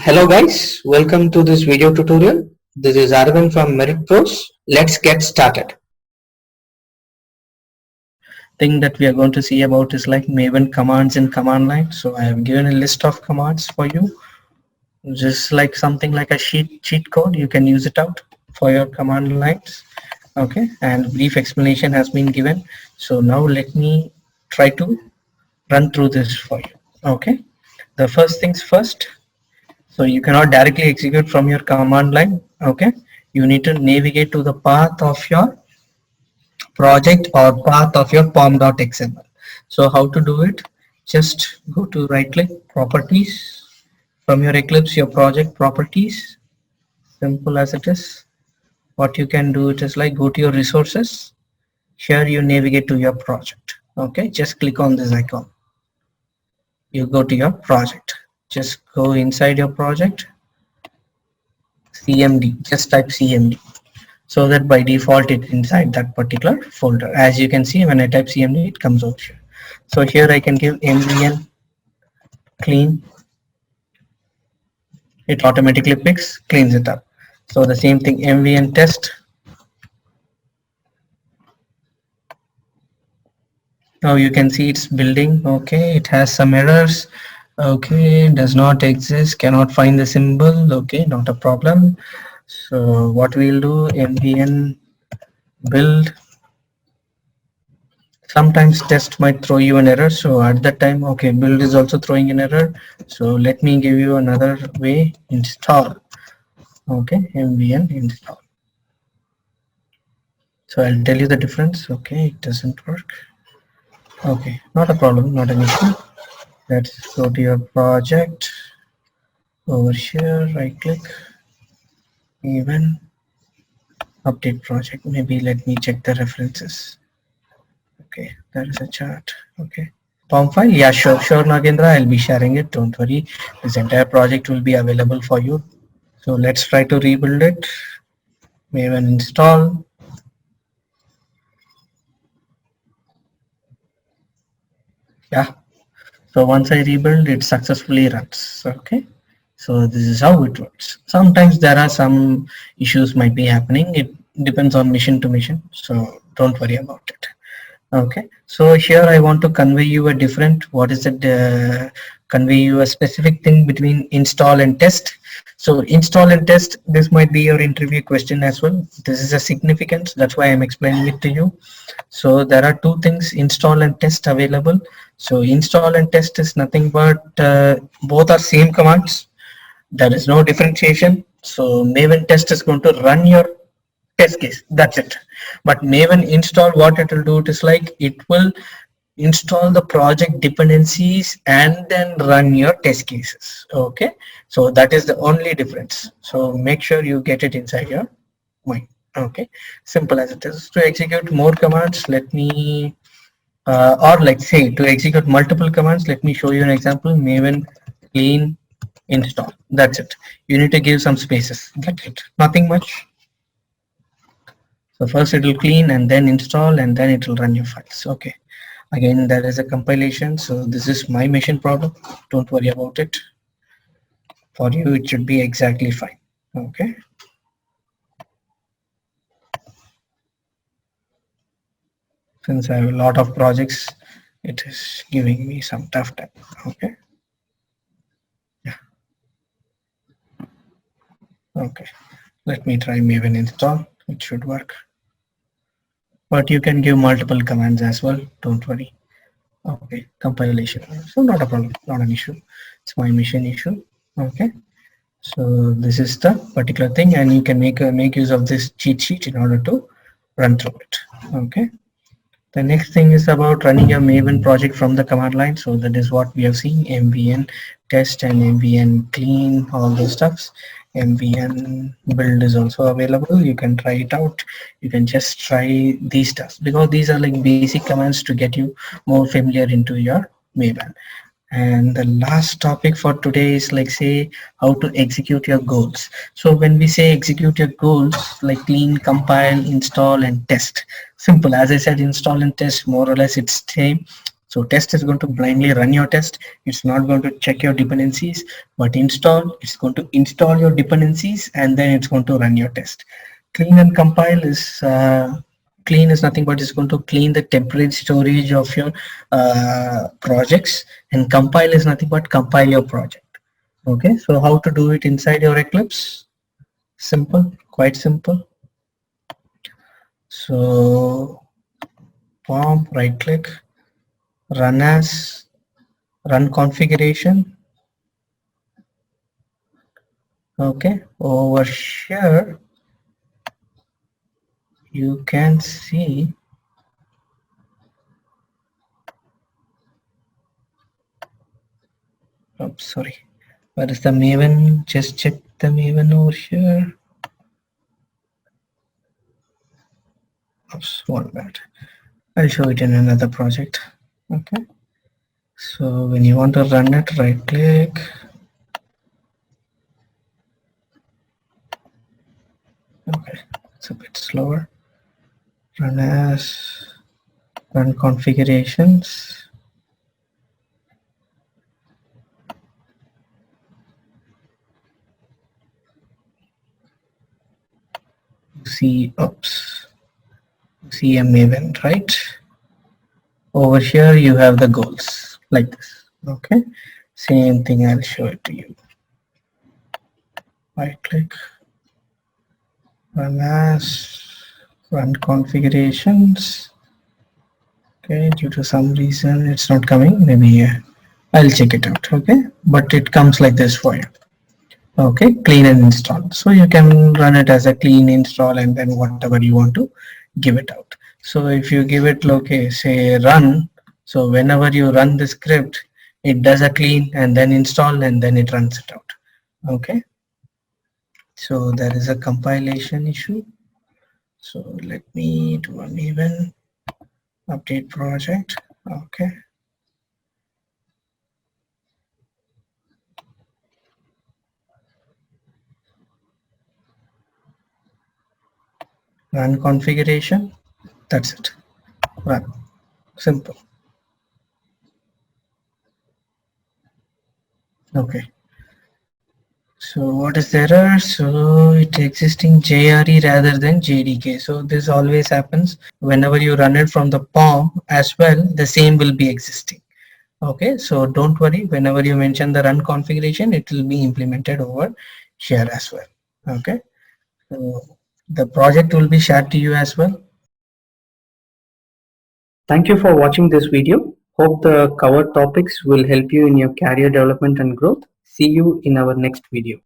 Hello guys, welcome to this video tutorial. This is Arvind from Merit Pros. Let's get started. Thing that we are going to see about is like Maven commands in command line. So I have given a list of commands for you. Just like something like a cheat code, you can use it out for your command lines. Okay, and brief explanation has been given. So now let me try to run through this for you. Okay, the first things first. So you cannot directly execute from your command line. Okay, you need to navigate to the path of your project or path of your pom.xml. So how to do it? Just go to right click properties from your Eclipse, your project properties. Simple as it is. What you can do it is like go to your resources. Here you navigate to your project. Okay, just click on this icon. You go to your project. Just go inside your project. CMD, just type CMD, so that by default it's inside that particular folder. As you can see, when I type CMD, it comes over here. So here I can give mvn clean. It automatically picks, cleans it up. So the same thing, mvn test. Now you can see it's building. Okay, it has some errors. Okay, does not exist, cannot find the symbol. Okay, not a problem. So what we'll do, mvn build. Sometimes test might throw you an error, so at that time, okay, build is also throwing an error. So let me give you another way. Install. Okay, mvn install. So I'll tell you the difference. Okay, it doesn't work. Okay, not a problem, not an issue. Let's go to your project. Over here, right click, even update project. Maybe let me check the references. Okay, there is a chart. Okay, POM file. Yeah, sure, Nagendra. I'll be sharing it. Don't worry. This entire project will be available for you. So let's try to rebuild it. Maven install. Yeah. So once I rebuild, it successfully runs. Okay. So this is how it works. Sometimes there are some issues might be happening. It depends on mission to mission. So don't worry about it. Okay, so here I want to convey you a different, what is it, convey you a specific thing between install and test. So install and test, this might be your interview question as well. This is a significance, that's why I'm explaining it to you. So there are two things, install and test, available. So install and test is nothing but both are same commands. There is no differentiation. So Maven test is going to run your test case, that's it. But Maven install, what it will do, it is like it will install the project dependencies and then run your test cases. Okay, so that is the only difference. So make sure you get it inside your mind. Okay, simple as it is. To execute more commands, let me or like say to execute multiple commands, let me show you an example. Maven clean install, that's it. You need to give some spaces, that's it, nothing much. So first it will clean and then install and then it will run your files. Okay. Again, there is a compilation. So this is my machine problem. Don't worry about it. For you, it should be exactly fine. Okay. Since I have a lot of projects, it is giving me some tough time. Okay. Yeah. Okay. Let me try Maven install. It should work. But you can give multiple commands as well. Don't worry. Okay, compilation. So not a problem, not an issue. It's my mission issue. Okay. So this is the particular thing, and you can make use of this cheat sheet in order to run through it. Okay. The next thing is about running your Maven project from the command line. So that is what we have seen: mvn test and mvn clean, all those stuffs. mvn build is also available. You can try it out. You can just try these stuff because these are like basic commands to get you more familiar into your Maven. And the last topic for today is like say how to execute your goals. So when we say execute your goals, like clean, compile, install and test, simple. As I said, install and test, more or less it's same. So test is going to blindly run your test. It's not going to check your dependencies, but install, it's going to install your dependencies and then it's going to run your test. Clean and compile is clean is nothing but it's going to clean the temporary storage of your projects, and compile is nothing but compile your project. Okay, so how to do it inside your Eclipse? Simple, quite simple. So POM, right click, run as, run configuration. Okay, over here you can see sorry, where is the Maven? Just check the Maven over here. Oops, one minute. I'll show it in another project. Okay, so when you want to run it, right click, okay, it's a bit slower, run as, run configurations. See, oops, see a Maven, right? Over here you have the goals like this. Okay, same thing, I'll show it to you. Right click, run as, run configurations. Okay, due to some reason it's not coming, maybe I'll check it out. Okay, but it comes like this for you. Okay, clean and install, so you can run it as a clean install and then whatever you want to give it out. So if you give it, okay, say run, so whenever you run the script, it does a clean and then install and then it runs it out. Okay, so there is a compilation issue, so let me do an even update project. Okay, run configuration, that's it, run, simple. Okay, so what is the error? So it's existing JRE rather than JDK. So this always happens whenever you run it from the POM as well, the same will be existing. Okay, so don't worry, whenever you mention the run configuration, it will be implemented over here as well. Okay, so the project will be shared to you as well. Thank you for watching this video. Hope the covered topics will help you in your career development and growth. See you in our next video.